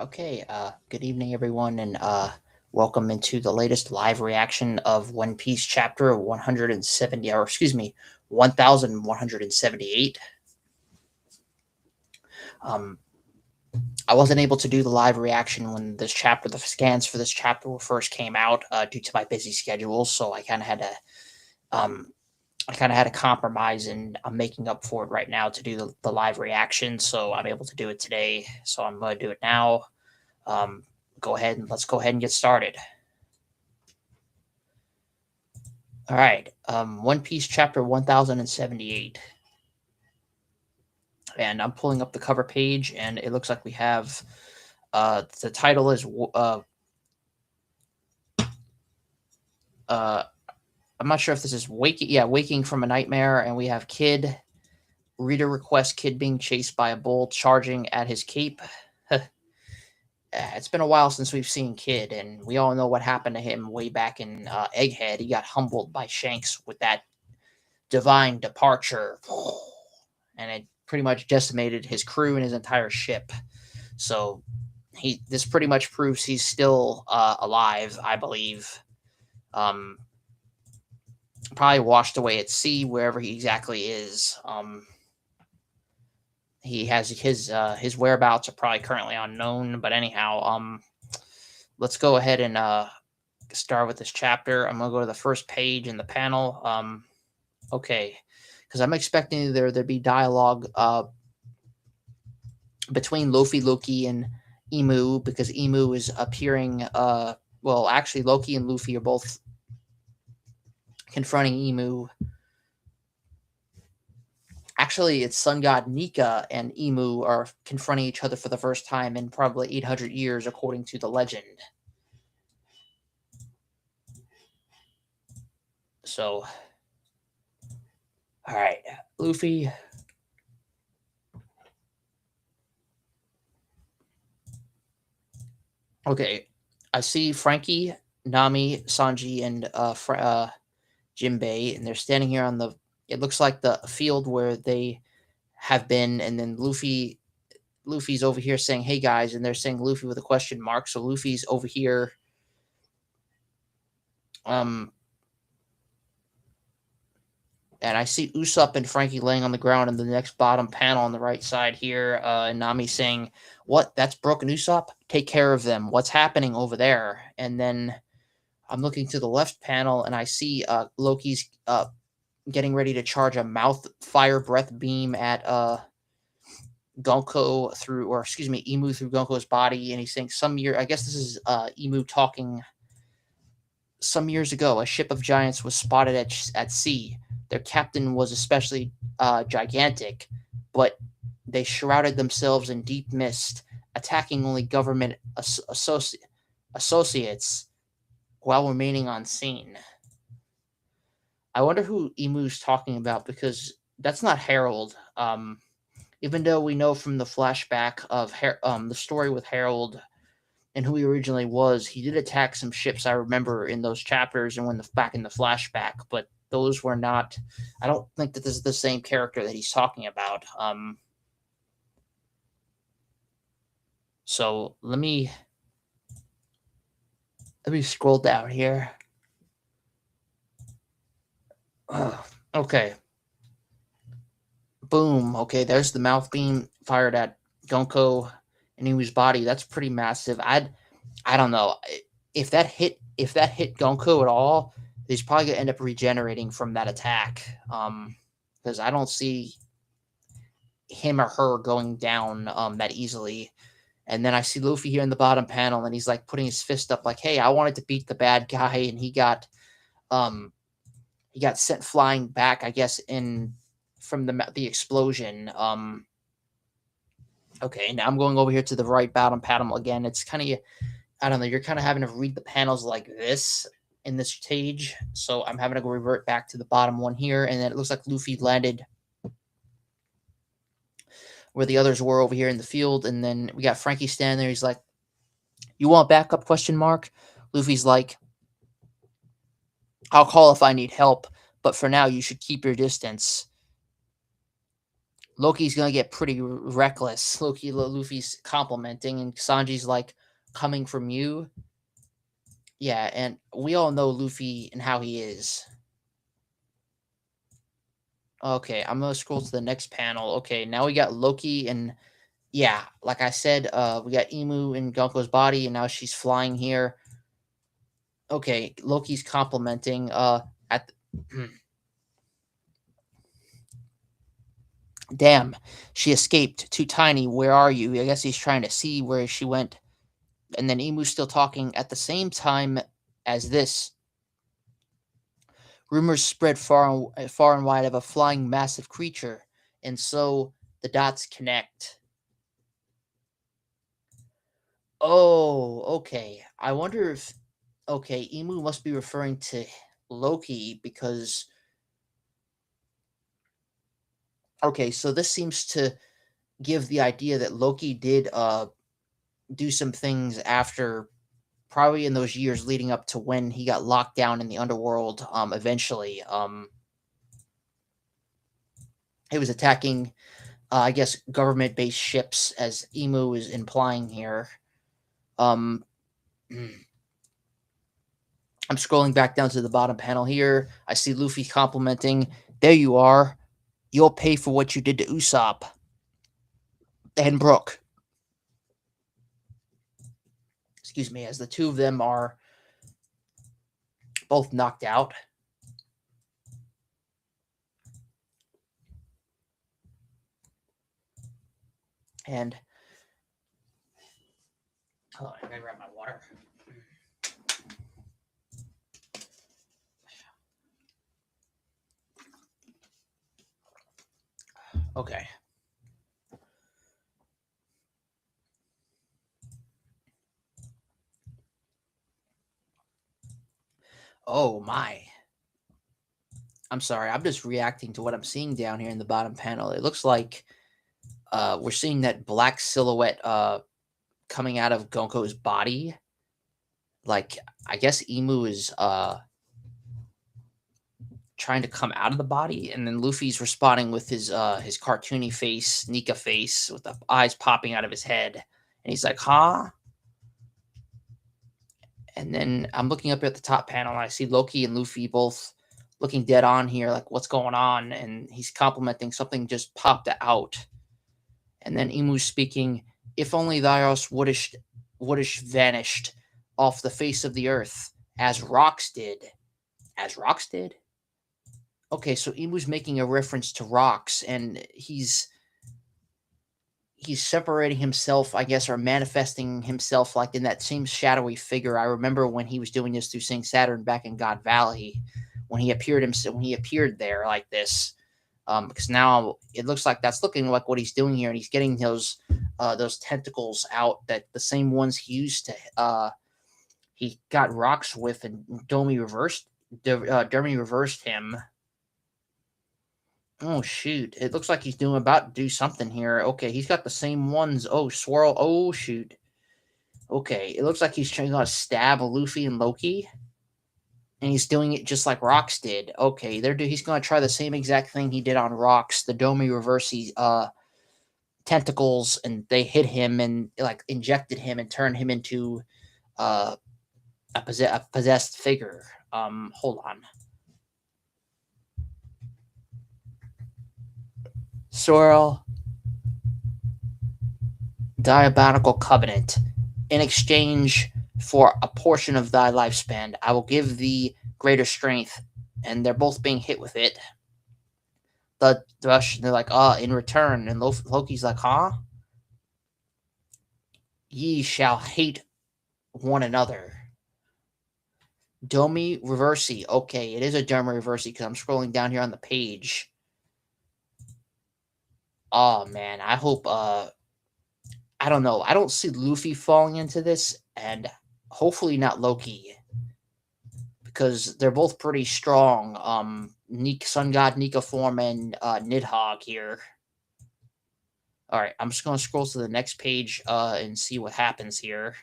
Okay, good evening, everyone, and welcome into the latest live reaction of One Piece chapter 170, or excuse me, 1178. Um, I wasn't able to do the live reaction when the scans for this chapter first came out due to my busy schedule, so um, I kind of had to compromise, and I'm making up for it right now to do the live reaction, so I'm able to do it today. So I'm going to do it now. Um, let's go ahead and get started. All right. One Piece chapter 1078. And I'm pulling up the cover page, and it looks like we have the title is uh I'm not sure if this is waking from a nightmare, and we have Kid. Reader requests Kid being chased by a bull charging at his cape. It's been a while since we've seen Kid, and we all know what happened to him way back in Egghead. He got humbled by Shanks with that divine departure, and it pretty much decimated his crew and his entire ship. So this pretty much proves he's still alive, I believe. Um, Probably washed away at sea, wherever he exactly is. He has his whereabouts are probably currently unknown, but anyhow, let's go ahead and start with this chapter. I'm gonna go to the first page in the panel. Okay, because I'm expecting there'd be dialogue between Luffy, Loki, and Emu, because Emu is appearing. Well, actually, Loki and Luffy are both confronting Emu. Actually, it's Sun God Nika and Emu are confronting each other for the first time in probably 800 years, according to the legend. So, all right, Luffy. Okay, I see Frankie, Nami, Sanji, and Jinbei, and they're standing here on the. It looks like the field where they have been, and then Luffy's over here saying, "Hey guys," and they're saying Luffy with a question mark. So Luffy's over here. Um, and I see Usopp and Frankie laying on the ground in the next bottom panel on the right side here. And Nami saying, "What? That's broken Usopp. Take care of them. What's happening over there?" And then I'm looking to the left panel, and I see Loki's getting ready to charge a mouth fire breath beam at Gonko through, or excuse me, Emu through Gonko's body, and he's saying I guess this is Emu talking. Some years ago, a ship of giants was spotted at sea. Their captain was especially gigantic, but they shrouded themselves in deep mist, attacking only government associates while remaining unseen. I wonder who Emu's talking about, because that's not Harold. Even though we know from the flashback of the story with Harold and who he originally was, he did attack some ships. I remember in those chapters and back in the flashback, but those were not. I don't think that this is the same character that he's talking about. So let me scroll down here. Okay. Boom. Okay, there's the mouth beam fired at Gonko and Inu's body. That's pretty massive. I don't know if that hit Gonko at all. He's probably gonna end up regenerating from that attack. Because I don't see him or her going down that easily. And then I see Luffy here in the bottom panel, and he's like putting his fist up, like, "Hey, I wanted to beat the bad guy," and um he got sent flying back, I guess, in from the explosion. Okay, now I'm going over here to the right bottom panel again. It's kind of, I don't know, you're kind of having to read the panels like this in this stage. So I'm having to go revert back to the bottom one here, and then it looks like Luffy landed where the others were over here in the field, and then we got Frankie standing there. He's like, "You want backup?" Question mark. Luffy's like, "I'll call if I need help, but for now you should keep your distance." Loki's gonna get pretty reckless. Luffy's complimenting, and Sanji's like, "Coming from you." Yeah, and we all know Luffy and how he is. Okay, I'm gonna scroll to the next panel. Okay, now we got Loki and yeah, like I said, we got Emu in Gonko's body, and now she's flying here. Okay, Loki's complimenting. At the, damn, she escaped. Too tiny. Where are you? I guess he's trying to see where she went. And then Emu's still talking at the same time as this. Rumors spread far and wide of a flying massive creature, and so the dots connect. Oh, okay. I wonder if okay, Emu must be referring to Loki because okay, so this seems to give the idea that Loki did do some things after probably in those years leading up to when he got locked down in the underworld eventually. He was attacking I guess government based ships as Emu is implying here. Um I'm scrolling back down to the bottom panel here. I see Luffy complimenting. There you are. You'll pay for what you did to Usopp and Brook. Excuse me, as the two of them are both knocked out. And hold on, I gotta grab my water. Okay. Oh my. I'm sorry. I'm just reacting to what I'm seeing down here in the bottom panel. It looks like we're seeing that black silhouette coming out of Gonko's body. Like I guess Emu is trying to come out of the body, and then Luffy's responding with his cartoony face, Nika face, with the eyes popping out of his head, and he's like, "Huh?" And then I'm looking up at the top panel, and I see Loki and Luffy both looking dead on here, like, "What's going on?" And he's complimenting something just popped out, and then Emu's speaking, "If only Thaios would'ish vanished off the face of the earth, as rocks did." As rocks did? Okay, so Emu's making a reference to rocks, and he's separating himself, I guess, or manifesting himself like in that same shadowy figure. I remember when he was doing this through Sing Saturn back in God Valley, when he appeared there like this. Because now it looks like that's looking like what he's doing here, and he's getting those tentacles out, that the same ones he used to he got rocks with, and Dermy reversed him. Oh shoot! It looks like he's about to do something here. Okay, he's got the same ones. Oh swirl! Oh shoot! Okay, it looks like he's trying to stab Luffy and Loki, and he's doing it just like Rocks did. Okay, he's going to try the same exact thing he did on Rocks. The Domi Reversi tentacles, and they hit him and like injected him and turned him into uh, a possessed figure. Hold on. Swirl. Diabolical covenant. In exchange for a portion of thy lifespan, I will give thee greater strength. And they're both being hit with it. They're like, in return. And Loki's like, huh? Ye shall hate one another. Domi Reversi. Okay, it is a Domi Reversi because I'm scrolling down here on the page. Oh man, I hope I don't know. I don't see Luffy falling into this, and hopefully not Loki, because they're both pretty strong. Sun God Nika form and Nidhogg here. All right, I'm just gonna scroll to the next page and see what happens here.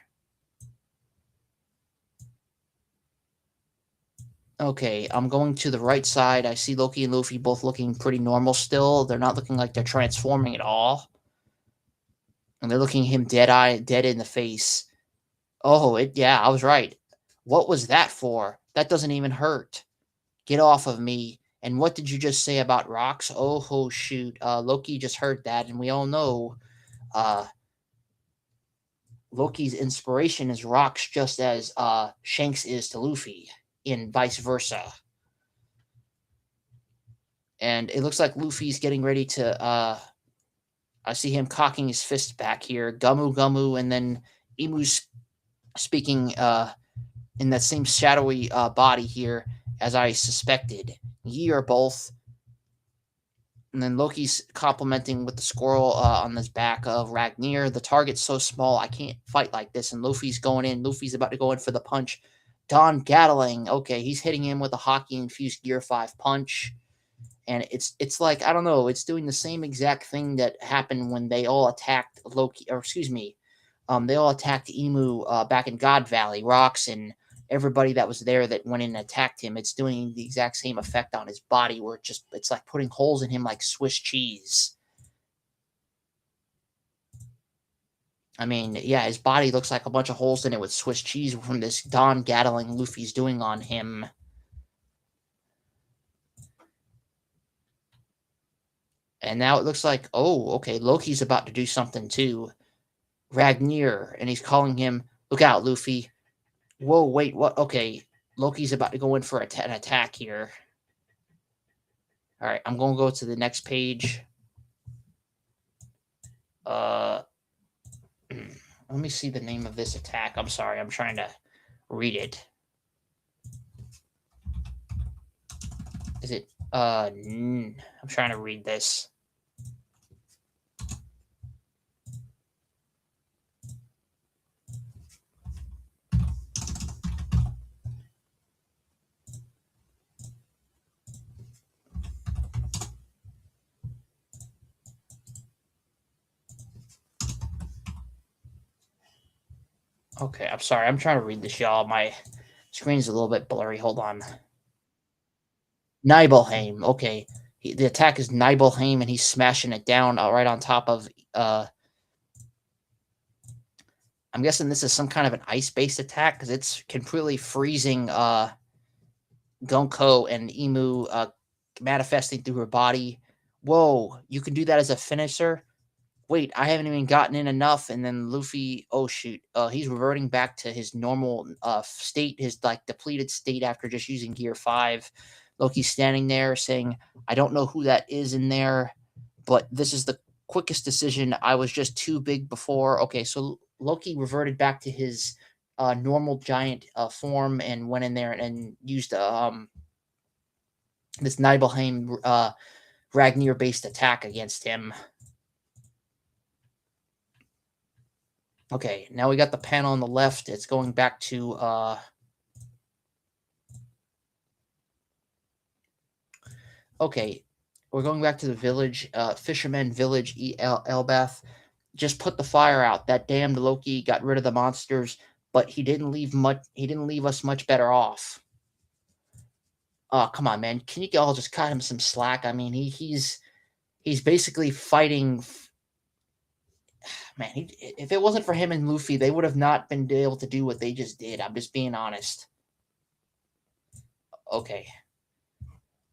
Okay, I'm going to the right side. I see Loki and Luffy both looking pretty normal still. They're not looking like they're transforming at all. And they're looking him dead in the face. Oh, yeah, I was right. What was that for? That doesn't even hurt. Get off of me. And what did you just say about rocks? Oh, shoot. Loki just heard that, and we all know uh, Loki's inspiration is rocks just as Shanks is to Luffy, and vice versa. And it looks like Luffy's getting ready to I see him cocking his fist back here. Gumu Gumu, and then Emu's speaking in that same shadowy body here as I suspected. Ye are both. And then Loki's complimenting with the squirrel on his back of Ragnir. The target's so small, I can't fight like this. And Luffy's going in. Luffy's about to go in for the punch. Don Gatling. Okay, he's hitting him with a hockey-infused Gear 5 punch. And it's like, I don't know, it's doing the same exact thing that happened when they all attacked Loki, or excuse me, they all attacked Emu back in God Valley. Rocks and everybody that was there that went in and attacked him. It's doing the exact same effect on his body, where it's like putting holes in him like Swiss cheese. I mean, yeah, his body looks like a bunch of holes in it with Swiss cheese from this Don Gatling Luffy's doing on him. And now it looks like, oh, okay, Loki's about to do something too. Ragnir, and he's calling him, look out, Luffy. Whoa, wait, what? Okay, Loki's about to go in for an attack here. All right, I'm going to go to the next page. Uh, let me see the name of this attack. I'm sorry, I'm trying to read it. Is it, I'm trying to read this. Okay, I'm sorry. I'm trying to read this, y'all. My screen's a little bit blurry. Hold on. Nibelheim. Okay. The attack is Nibelheim, and he's smashing it down right on top of. I'm guessing this is some kind of an ice-based attack because it's completely freezing Gonko and Emu manifesting through her body. Whoa, you can do that as a finisher? Wait, I haven't even gotten in enough. And then Luffy, oh shoot, he's reverting back to his normal state, his like depleted state after just using Gear 5. Loki's standing there saying, I don't know who that is in there, but this is the quickest decision. I was just too big before. Okay, so Loki reverted back to his normal giant form and went in there and used this Nibelheim Ragnir based attack against him. Okay, now we got the panel on the left. It's going back to okay, we're going back to the village, Fisherman Village, Elbath. Just put the fire out. That damned Loki got rid of the monsters, but he didn't leave much. He didn't leave us much better off. Oh, come on, man! Can you all just cut him some slack? I mean, he's basically fighting. Man, if it wasn't for him and Luffy, they would have not been able to do what they just did. I'm just being honest. Okay.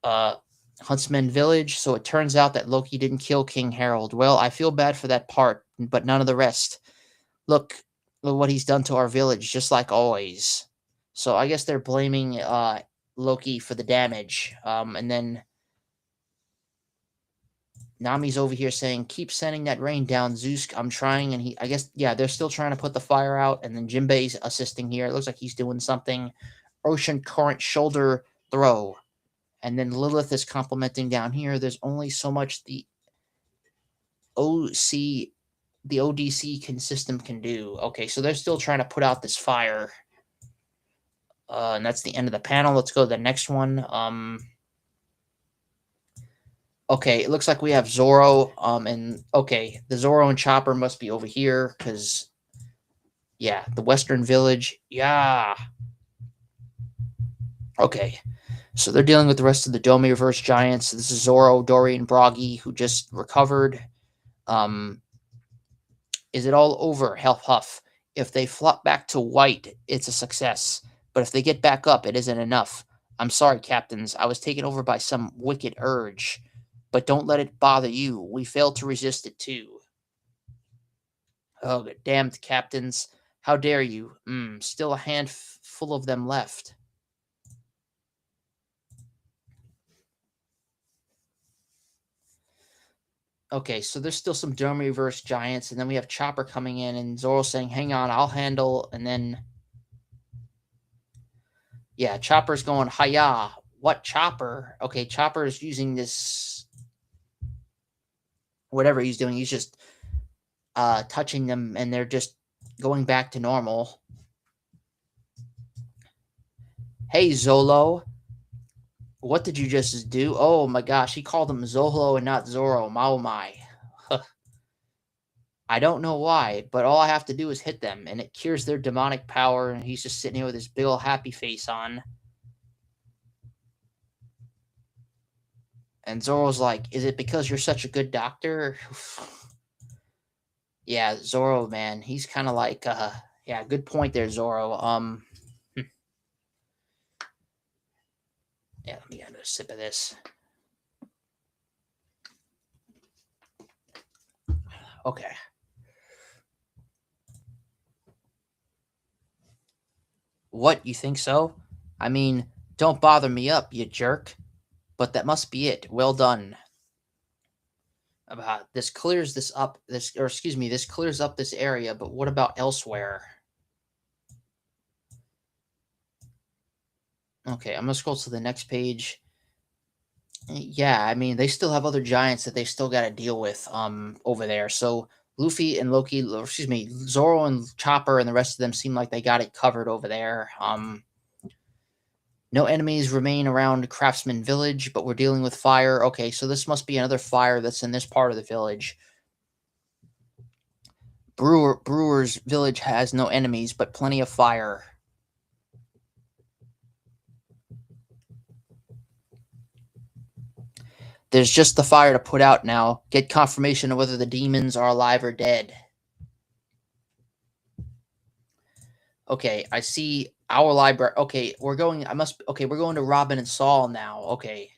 Huntsman Village. So it turns out that Loki didn't kill King Harold. Well, I feel bad for that part, but none of the rest. Look what he's done to our village, just like always. So I guess they're blaming Loki for the damage. And then Nami's over here saying, keep sending that rain down, Zeus. I'm trying. And I guess, yeah, they're still trying to put the fire out. And then Jinbei's assisting here. It looks like he's doing something. Ocean current shoulder throw. And then Lilith is complimenting down here. There's only so much the ODC system can do. Okay, so they're still trying to put out this fire. And that's the end of the panel. Let's go to the next one. Okay, it looks like we have Zoro. And okay, the Zoro and Chopper must be over here because, yeah, the Western Village. Yeah. Okay, so they're dealing with the rest of the Domi Reverse Giants. This is Zoro, Dory, and Broggy, who just recovered. Um, is it all over? Huff Huff. If they flop back to white, it's a success. But if they get back up, it isn't enough. I'm sorry, captains. I was taken over by some wicked urge. But don't let it bother you. We failed to resist it too. Oh, damned captains. How dare you? Still a handful of them left. Okay, so there's still some Dome Reverse Giants, and then we have Chopper coming in, and Zoro saying, hang on, I'll handle, and then... Yeah, Chopper's going, hiya, what Chopper? Okay, Chopper is using this... Whatever he's doing, he's just touching them, and they're just going back to normal. Hey, Zolo. What did you just do? Oh my gosh, he called him Zolo and not Zoro. Mao my. I don't know why, but all I have to do is hit them, and it cures their demonic power, and he's just sitting here with his big ol' happy face on. And Zoro's like, is it because you're such a good doctor? Yeah, Zoro, man, he's kind of like, yeah, good point there, Zoro. Yeah, let me get a sip of this. Okay. What, you think so? I mean, don't bother me up, you jerk. But that must be it. Well done. About this clears this up. This clears up this area. But what about elsewhere? Okay, I'm gonna scroll to the next page. Yeah, I mean they still have other giants that they still got to deal with over there. So Luffy and Loki, or excuse me, Zoro and Chopper and the rest of them seem like they got it covered over there. No enemies remain around Craftsman Village, but we're dealing with fire. Okay, so this must be another fire that's in this part of the village. Brewer's Village has no enemies, but plenty of fire. There's just the fire to put out now. Get confirmation of whether the demons are alive or dead. Okay, I see our library. Okay, we're going. We're going to Robin and Saul now. Okay.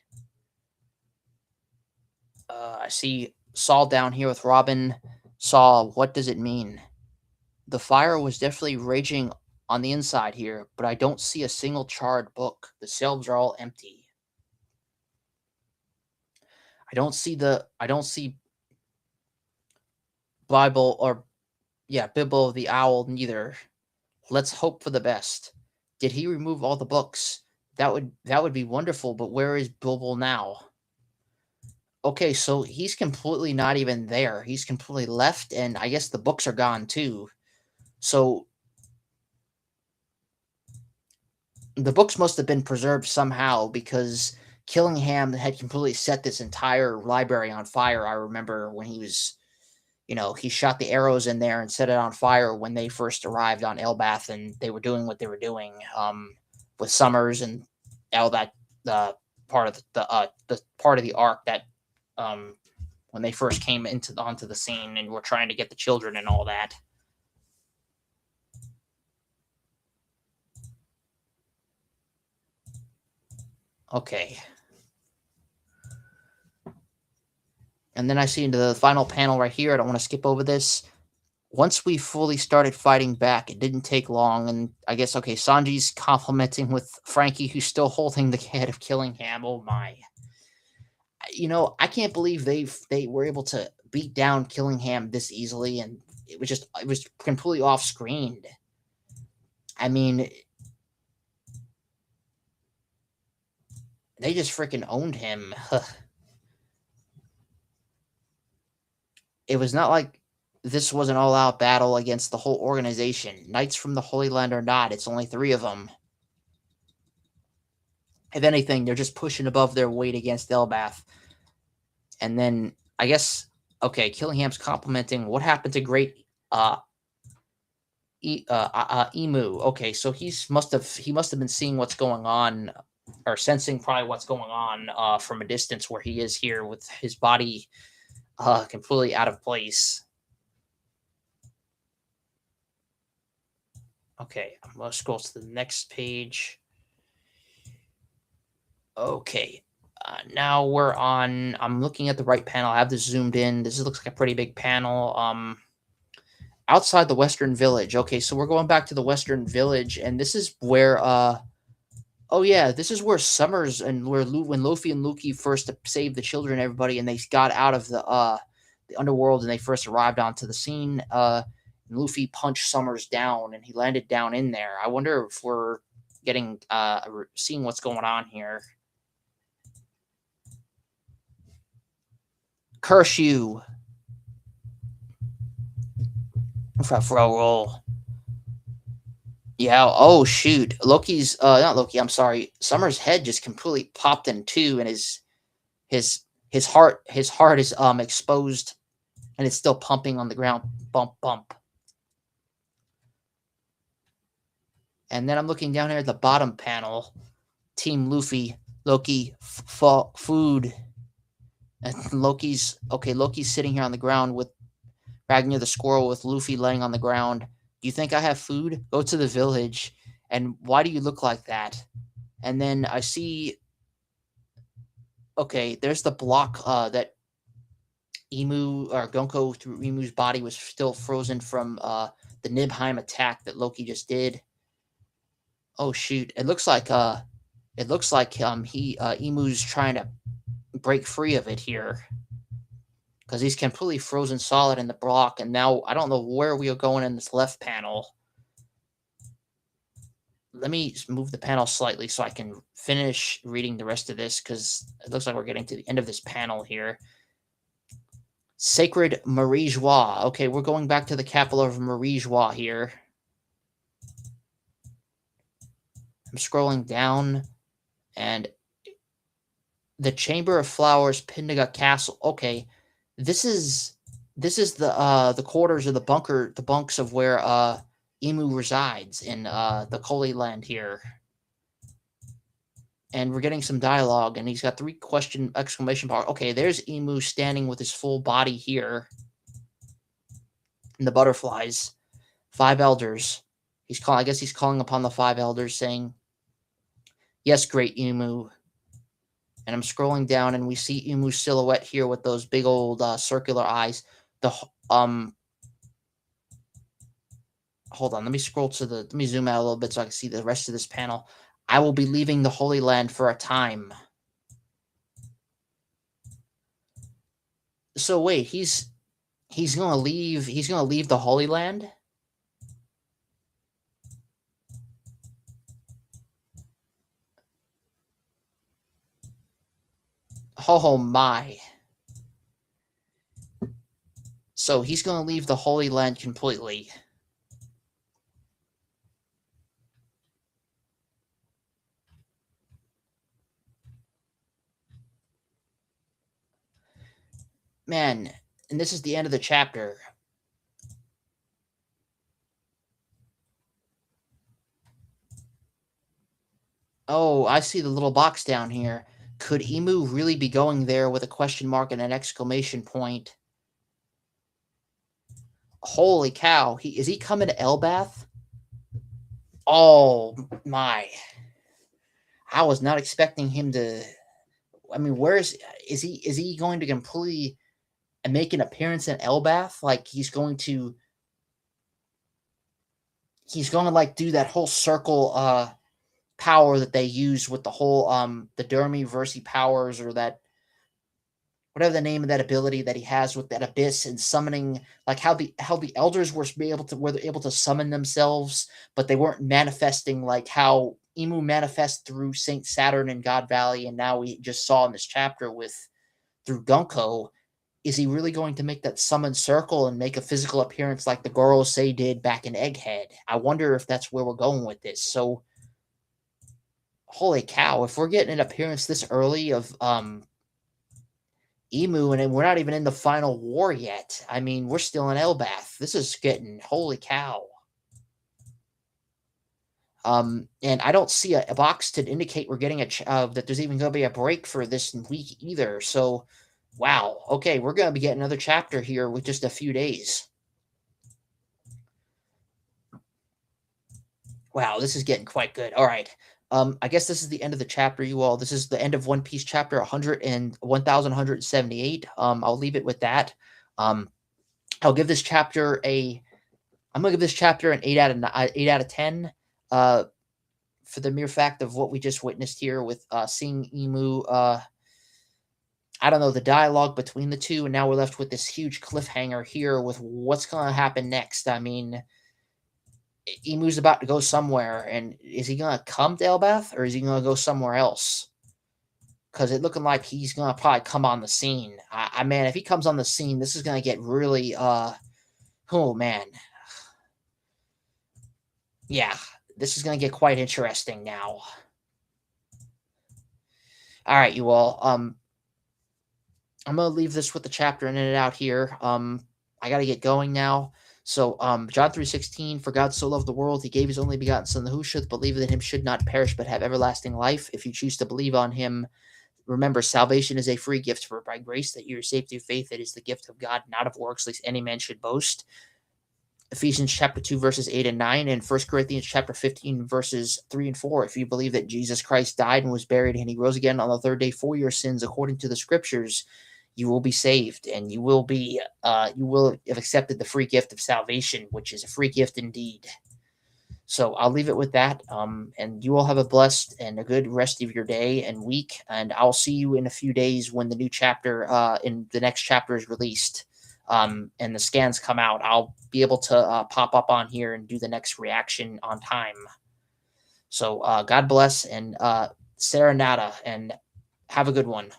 I see Saul down here with Robin. Saul, what does it mean? The fire was definitely raging on the inside here, but I don't see a single charred book. The shelves are all empty. I don't see Bible or Bibble of the Owl neither. Let's hope for the best. Did he remove all the books? That would be wonderful, but where is Bilbo now? Okay, so he's completely not even there. He's completely left, and I guess the books are gone too. So the books must have been preserved somehow because Killingham had completely set this entire library on fire. I remember when he was, he shot the arrows in there and set it on fire when they first arrived on Elbath, and they were doing what they were doing with Summers and all that part of the part of the arc that when they first came onto the scene and were trying to get the children and all that. Okay. And then I see into the final panel right here. I don't want to skip over this. Once we fully started fighting back, it didn't take long. And I guess, okay, Sanji's complimenting with Frankie, who's still holding the head of Killingham. Oh, my. I can't believe they were able to beat down Killingham this easily. And it was completely off-screened. I mean, they just freaking owned him. It was not like this was an all-out battle against the whole organization. Knights from the Holy Land or not, it's only 3 of them. If anything, they're just pushing above their weight against Elbath. And then, I guess, okay, Killingham's complimenting what happened to great Emu. Okay, so he must have been seeing what's going on, or sensing probably what's going on from a distance where he is here with his body completely out of place. Okay, I'm gonna scroll to the next page. Okay. Now we're on. I'm looking at the right panel. I have this zoomed in. This looks like a pretty big panel. Outside the Western Village. Okay, so we're going back to the Western Village, and this is where. Oh yeah, this is where Summers and when Luffy and Lucky first saved the children, and everybody, and they got out of the underworld, and they first arrived onto the scene. And Luffy punched Summers down, and he landed down in there. I wonder if we're getting seeing what's going on here. Curse you. For a roll. Yeah. Oh shoot. Loki's not Loki. I'm sorry. Summer's head just completely popped in two, and his his heart is exposed, and it's still pumping on the ground. Bump bump. And then I'm looking down here at the bottom panel. Team Luffy, Loki, food. And Loki's okay. Loki's sitting here on the ground with Ragnar the squirrel with Luffy laying on the ground. Do you think I have food? Go to the village. And why do you look like that? And then I see. Okay, there's the block that Emu or Gonko through Emu's body was still frozen from the Nibheim attack that Loki just did. Oh shoot! It looks like he Emu's trying to break free of it here because he's completely frozen solid in the block, and now I don't know where we are going in this left panel. Let me move the panel slightly so I can finish reading the rest of this because it looks like we're getting to the end of this panel here. Sacred Marie Joie. Okay, we're going back to the capital of Marie Joie here. I'm scrolling down, and the Chamber of Flowers, Pindaga Castle. Okay, this is the quarters of the bunks of where Emu resides in the Koli land here. And we're getting some dialogue, and he's got 3 exclamation mark. Okay, there's Emu standing with his full body here. And the butterflies. 5 elders. I guess he's calling upon the 5 elders, saying, "Yes, great Emu." And I'm scrolling down, and we see Emu's silhouette here with those big old circular eyes. Hold on, let me let me zoom out a little bit so I can see the rest of this panel. I will be leaving the Holy Land for a time. So wait, he's gonna leave the Holy Land? Oh my. So he's gonna leave the Holy Land completely. Man, and this is the end of the chapter. Oh, I see the little box down here. Could Emu really be going there with a question mark and an exclamation point? Holy cow. Is he coming to Elbath? Oh my. I was not expecting him to. I mean, is he going to completely make an appearance in Elbath? Like he's going to like do that whole circle power that they use with the whole the Dermy Versi powers, or that whatever the name of that ability that he has with that abyss and summoning, like how the elders were able to summon themselves, but they weren't manifesting like how Emu manifests through Saint Saturn and God Valley, and now we just saw in this chapter with through Gunko. Is he really going to make that summon circle and make a physical appearance like the Gorosei did back in Egghead? I wonder if that's where we're going with this. So, holy cow! If we're getting an appearance this early of Emu, and we're not even in the final war yet. I mean, we're still in Elbath. This is getting holy cow. And I don't see a box to indicate we're getting that there's even going to be a break for this week either. So, wow. Okay, we're going to be getting another chapter here with just a few days. Wow, this is getting quite good. All right. I guess this is the end of the chapter, you all. This is the end of One Piece chapter 100 and 1178. I'll leave it with that. Um, I'll give this chapter a. I'm gonna give this chapter an 8 out of 10. For the mere fact of what we just witnessed here with seeing Emu. I don't know, the dialogue between the two, and now we're left with this huge cliffhanger here with what's gonna happen next. I mean, Emu's about to go somewhere, and is he gonna come to Elbath or is he gonna go somewhere else? Because it looking like he's gonna probably come on the scene. I man, if he comes on the scene, this is gonna get really oh man. Yeah, this is gonna get quite interesting now. All right, you all. I'm gonna leave this with the chapter in and out here. I gotta get going now. So, John 3:16, for God so loved the world, he gave his only begotten Son, that who should believe in him should not perish but have everlasting life. If you choose to believe on him, remember salvation is a free gift, for by grace that you are saved through faith. It is the gift of God, not of works, lest any man should boast. Ephesians chapter 2, verses 8 and 9, and 1 Corinthians chapter 15, verses 3 and 4. If you believe that Jesus Christ died and was buried and he rose again on the third day for your sins, according to the scriptures, you will be saved, and you will have accepted the free gift of salvation, which is a free gift indeed. So I'll leave it with that. And you all have a blessed and a good rest of your day and week. And I'll see you in a few days when the new chapter, in the next chapter is released, and the scans come out. I'll be able to pop up on here and do the next reaction on time. So God bless, and Serenata, and have a good one.